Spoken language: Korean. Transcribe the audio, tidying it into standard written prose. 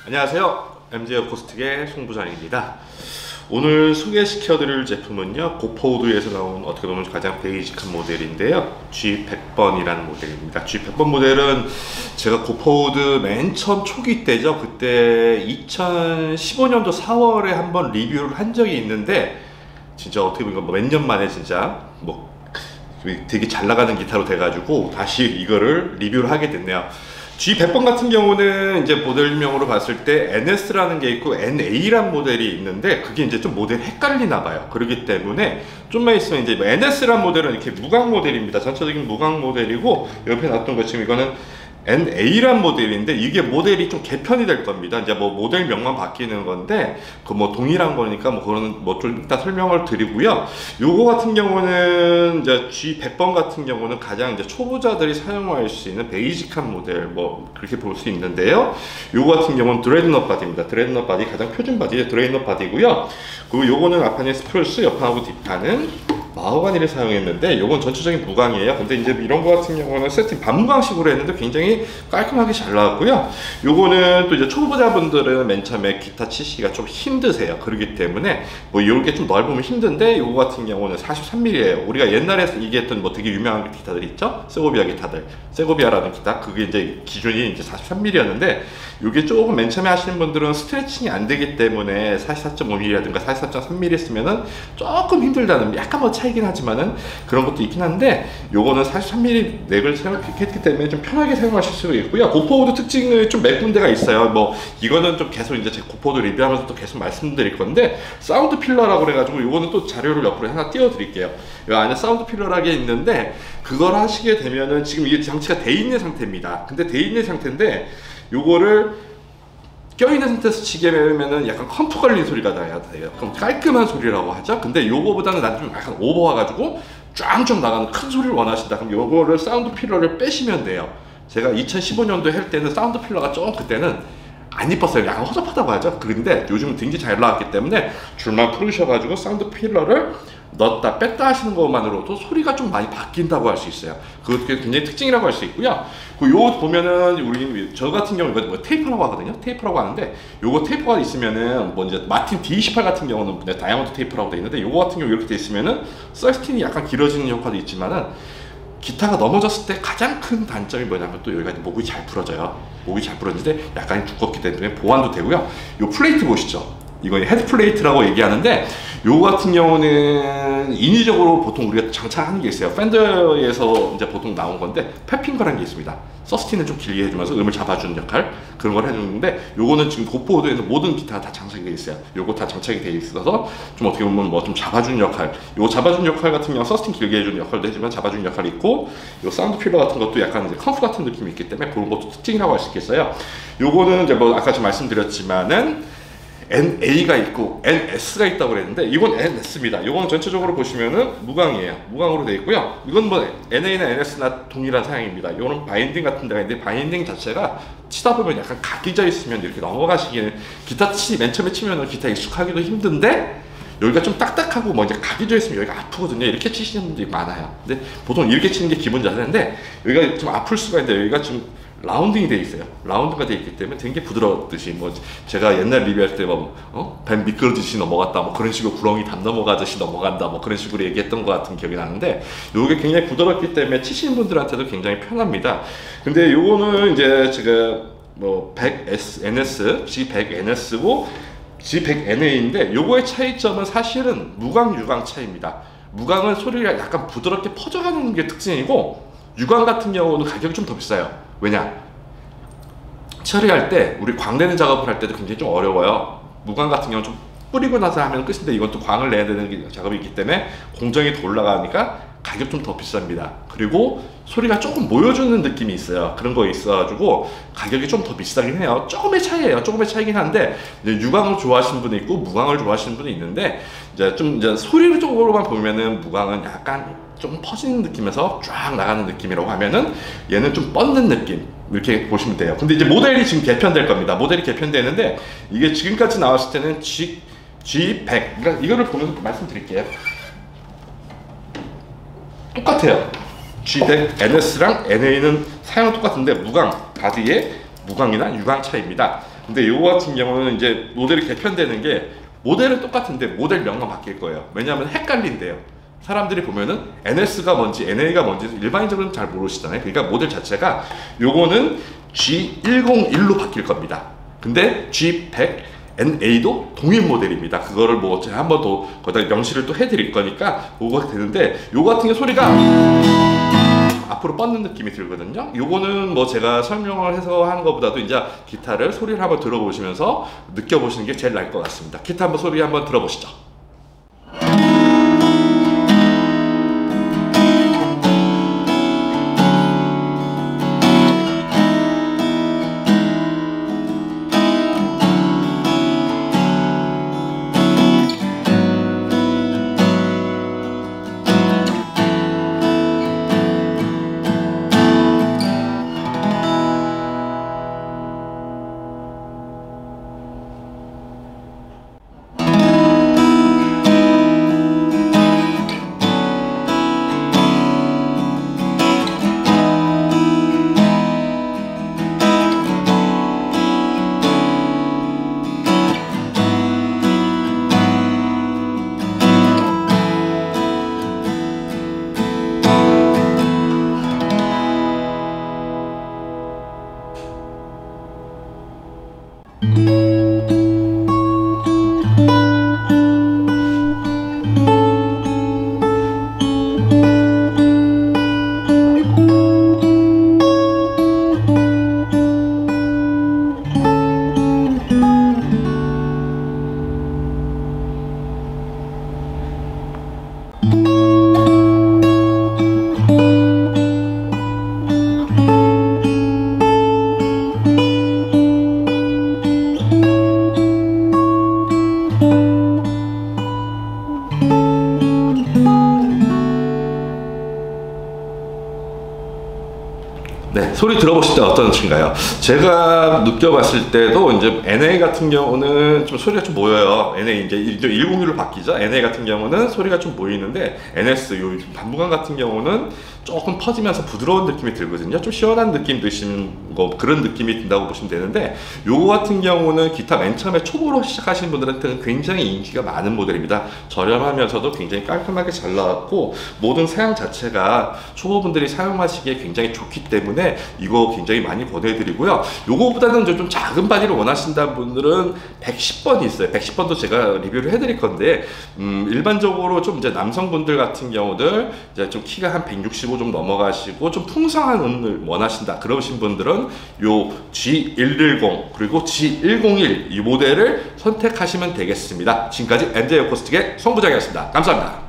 안녕하세요, MJ 어쿠스틱의 송부장입니다. 오늘 소개시켜드릴 제품은요, 고포우드에서 나온 어떻게 보면 가장 베이직한 모델인데요, G100번이라는 모델입니다. G100번 모델은 제가 고포우드 맨 처음 초기 때죠, 그때 2015년도 4월에 한번 리뷰를 한 적이 있는데, 진짜 어떻게 보면 몇 년 만에 진짜 되게 잘 나가는 기타로 돼가지고 다시 이거를 리뷰를 하게 됐네요. G100번 같은 경우는 이제 모델명으로 봤을 때 NS라는 게 있고 NA라는 모델이 있는데, 그게 이제 좀 모델 헷갈리나 봐요. 그렇기 때문에 좀만 있으면 이제 NS라는 모델은 이렇게 무광 모델입니다. 전체적인 무광 모델이고, 옆에 놨던 것처럼 이거는 NA란 모델인데, 이게 모델이 좀 개편이 될 겁니다. 이제 뭐 모델명만 바뀌는 건데, 그 뭐 동일한 거니까 뭐 그거는 뭐 좀 이따 설명을 드리고요. 요거 같은 경우는 이제 G100번 같은 경우는 가장 이제 초보자들이 사용할 수 있는 베이직한 모델, 뭐 그렇게 볼 수 있는데요. 요거 같은 경우는 드레드넛 바디입니다. 드레드넛 바디 가장 표준 바디 드레드넛 바디고요. 그리고 요거는 앞판에 스프루스, 옆판하고 뒷판은 마호가니를 사용했는데, 요건 전체적인 무광이에요. 근데 이제 이런 거 같은 경우는 세팅 반무광식으로 했는데 굉장히 깔끔하게 잘 나왔고요. 요거는 또 이제 초보자분들은 맨 처음에 기타 치시기가 좀 힘드세요. 그렇기 때문에 뭐 요게 좀 넓으면 힘든데, 요거 같은 경우는 43mm예요. 우리가 옛날에 얘기했던 뭐 되게 유명한 기타들 있죠? 세고비아 기타들. 세고비아라는 기타, 그게 이제 기준이 이제 43mm였는데, 요게 조금 맨 처음에 하시는 분들은 스트레칭이 안 되기 때문에 44.5mm라든가 44.3mm 쓰면은 조금 힘들다는, 약간 뭐 차이긴 하지만은 그런 것도 있긴 한데, 요거는 43mm 넥을 사용했기 때문에 좀 편하게 사용하실 수가 있고요. 고포우드 특징은 좀 몇 군데가 있어요. 뭐 이거는 좀 계속 이제 제 고포우드 리뷰하면서 또 계속 말씀드릴 건데, 사운드 필러라고 그래가지고 요거는 또 자료를 옆으로 하나 띄워 드릴게요. 요 안에 사운드 필러라게 있는데, 그걸 하시게 되면은 지금 이게 장치가 돼 있는 상태입니다. 근데 돼 있는 상태인데, 요거를 껴있는 상태에서 치게 되면은 약간 컴프 걸린 소리가 나야 돼요. 그럼 깔끔한 소리라고 하죠. 근데 요거보다는 난 좀 약간 오버 와가지고 쫙쫙 나가는 큰 소리를 원하신다. 그럼 요거를 사운드 필러를 빼시면 돼요. 제가 2015년도에 할 때는 사운드 필러가 좀 그때는 안 이뻤어요. 약간 허접하다고 하죠. 그런데 요즘은 굉장히 잘 나왔기 때문에 줄만 풀으셔가지고 사운드 필러를 넣었다 뺐다 하시는 것만으로도 소리가 좀 많이 바뀐다고 할 수 있어요. 그것도 굉장히 특징이라고 할 수 있고요. 요 보면은 우리 저 같은 경우 이거 뭐 테이퍼라고 하거든요. 테이퍼라고 하는데, 요거 테이퍼가 있으면은 뭐 이제 마틴 D28 같은 경우는 다이아몬드 테이퍼라고 돼 있는데, 요거 같은 경우 이렇게 돼 있으면은 서스틴이 약간 길어지는 효과도 있지만은, 기타가 넘어졌을 때 가장 큰 단점이 뭐냐면 또 여기가 목이 잘 부러져요. 목이 잘 부러지는데 약간 두껍기 때문에 보완도 되고요. 요 플레이트 보시죠. 이거 헤드 플레이트라고 얘기하는데, 요거 같은 경우는 인위적으로 보통 우리가 장착하는 게 있어요. 팬더에서 이제 보통 나온 건데, 펫핑거라는 게 있습니다. 서스틴을 좀 길게 해주면서 음을 잡아주는 역할, 그런 걸 해주는데, 요거는 지금 고포우드에서 모든 기타가 다 장착이 되어 있어요. 요거 다 장착이 되어 있어서 좀 어떻게 보면 뭐 좀 잡아주는 역할, 요거 잡아주는 역할 같은 경우 서스틴 길게 해주는 역할도 해주면 잡아주는 역할이 있고, 요 사운드 필러 같은 것도 약간 이제 컴프 같은 느낌이 있기 때문에 그런 것도 특징이라고 할 수 있겠어요. 요거는 이제 뭐 아까 좀 말씀드렸지만은 NA가 있고 NS가 있다고 그랬는데, 이건 NS입니다. 이건 전체적으로 보시면은 무광이에요. 무광으로 되어 있고요. 이건 뭐 NA나 NS나 동일한 사양입니다. 이거는 바인딩 같은 데가 있는데, 바인딩 자체가 치다 보면 약간 각이 져 있으면 이렇게 넘어가시기에는, 기타 맨 처음에 치면은 기타 익숙하기도 힘든데, 여기가 좀 딱딱하고 뭐 이제 각이 져 있으면 여기가 아프거든요. 이렇게 치시는 분들이 많아요. 근데 보통 이렇게 치는 게 기본 자세인데, 여기가 좀 아플 수가 있는데, 여기가 좀 라운딩이 돼 있어요. 라운드가 돼 있기 때문에 되게 부드럽듯이, 뭐 제가 옛날 리뷰할 때 뱀 미끄러지듯이 넘어갔다, 뭐 그런 식으로 구렁이 담 넘어가듯이 넘어간다, 뭐 그런 식으로 얘기했던 것 같은 기억이 나는데, 요게 굉장히 부드럽기 때문에 치시는 분들한테도 굉장히 편합니다. 근데 요거는 이제 제가 뭐 100NS, G100NS고 G100NA인데, 요거의 차이점은 사실은 무광, 유광 차이입니다. 무광은 소리가 약간 부드럽게 퍼져가는 게 특징이고, 유광 같은 경우는 가격이 좀 더 비싸요. 왜냐? 처리할 때, 우리 광내는 작업을 할 때도 굉장히 좀 어려워요. 무광 같은 경우는 좀 뿌리고 나서 하면 끝인데, 이건 또 광을 내야 되는 작업이 있기 때문에 공정이 더 올라가니까 가격 좀 더 비쌉니다. 그리고 소리가 조금 모여주는 느낌이 있어요. 그런 거 있어가지고 가격이 좀 더 비싸긴 해요. 조금의 차이예요. 조금의 차이긴 한데 유광을 좋아하시는 분이 있고 무광을 좋아하시는 분이 있는데 이제 소리를 쪽으로만 보면은 무광은 약간 좀 퍼지는 느낌에서 쫙 나가는 느낌이라고 하면은 얘는 좀 뻗는 느낌 이렇게 보시면 돼요. 근데 이제 모델이 지금 개편될 겁니다. 모델이 개편되는데 이게 지금까지 나왔을 때는 G100 그러니까 이거를 보면서 말씀드릴게요. 똑같아요. G100 NS랑 NA는 사양은 똑같은데 무광, 바디의 무광이나 유광 차이입니다. 근데 이거 같은 경우는 이제 모델이 개편되는 게 모델은 똑같은데 모델명만 바뀔 거예요. 왜냐하면 헷갈린대요. 사람들이 보면은 NS가 뭔지 NA가 뭔지 일반인적으로는 잘 모르시잖아요. 그러니까 모델 자체가 요거는 G101로 바뀔 겁니다. 근데 G100 NA도 동일 모델입니다. 그거를 뭐 제가 한번 더 거기다 명시를 또 해드릴 거니까 그거가 되는데 요거 같은 게 소리가 앞으로 뻗는 느낌이 들거든요. 요거는 뭐 제가 설명을 해서 하는 것보다도 이제 기타를 소리를 한번 들어보시면서 느껴보시는 게 제일 나을 것 같습니다. 기타 한번 소리 한번 들어보시죠. 네, 소리 들어보실 때 어떤가요? 제가 느껴봤을 때도 이제 NA 같은 경우는 좀 소리가 좀 모여요. NA 이제 101로 바뀌죠. NA 같은 경우는 소리가 좀 모이는데 NS 요 반무광 같은 경우는 조금 퍼지면서 부드러운 느낌이 들거든요. 좀 시원한 느낌 드시는 거 그런 느낌이 든다고 보시면 되는데 요거 같은 경우는 기타 맨 처음에 초보로 시작하시는 분들한테는 굉장히 인기가 많은 모델입니다. 저렴하면서도 굉장히 깔끔하게 잘 나왔고 모든 사양 자체가 초보분들이 사용하시기에 굉장히 좋기 때문에 이거 굉장히 많이 권해드리고요. 요거보다는 좀 작은 바디를 원하신다는 분들은 110번이 있어요. 110번도 제가 리뷰를 해드릴 건데 일반적으로 좀 이제 남성분들 같은 경우들 이제 좀 키가 한 165 좀 넘어가시고 좀 풍성한 음을 원하신다 그러신 분들은 요 G110 그리고 G101 이 모델을 선택하시면 되겠습니다. 지금까지 MJ 어쿠스틱의 송 부장이었습니다. 감사합니다.